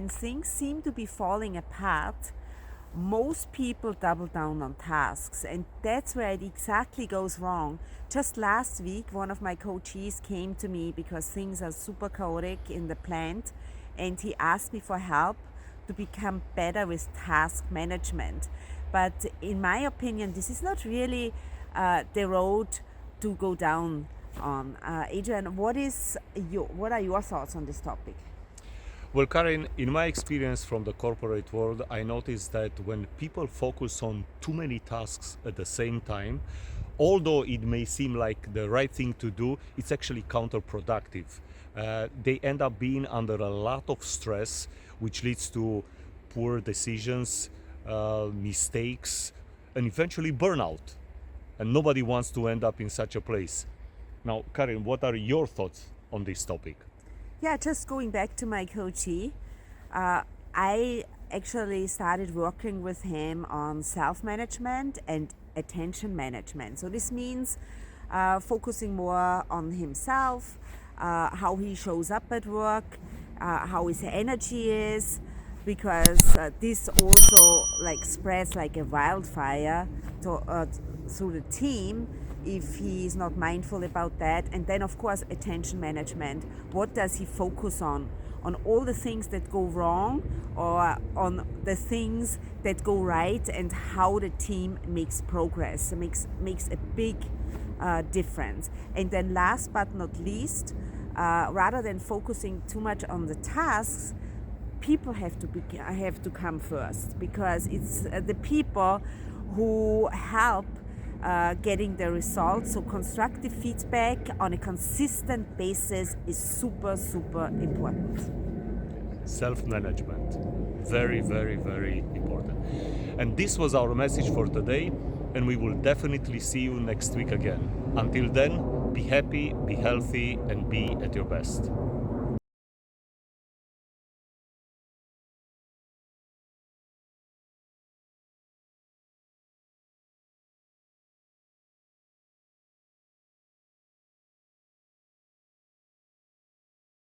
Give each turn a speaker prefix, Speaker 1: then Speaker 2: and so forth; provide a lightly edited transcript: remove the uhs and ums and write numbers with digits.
Speaker 1: when things seem to be falling apart, most people double down on tasks, and that's where it exactly goes wrong. Just last week, one of my coaches came to me because things are super chaotic in the plant, and he asked me for help to become better with task management. But in my opinion, this is not really the road to go down on. Adrian, what are your thoughts on this topic?
Speaker 2: Well, Karin, in my experience from the corporate world, I noticed that when people focus on too many tasks at the same time, although it may seem like the right thing to do, it's actually counterproductive. They end up being under a lot of stress, which leads to poor decisions, mistakes, and eventually burnout. And nobody wants to end up in such a place. Now, Karin, what are your thoughts on this topic?
Speaker 1: Yeah, just going back to my coachee, I actually started working with him on self-management and attention management. So this means focusing more on himself, how he shows up at work, how his energy is, because this also spreads like a wildfire through the team if he is not mindful about that. And then of course attention management. What does he focus on all the things that go wrong or on the things that go right, and how the team makes progress, makes a big difference. And then last but not least, rather than focusing too much on the tasks, people have to come first, because it's the people who help getting the results. So constructive feedback on a consistent basis is super, super important.
Speaker 2: Self-management. Very, very, very important. And this was our message for today, and we will definitely see you next week again. Until then, be happy, be healthy, and be at your best.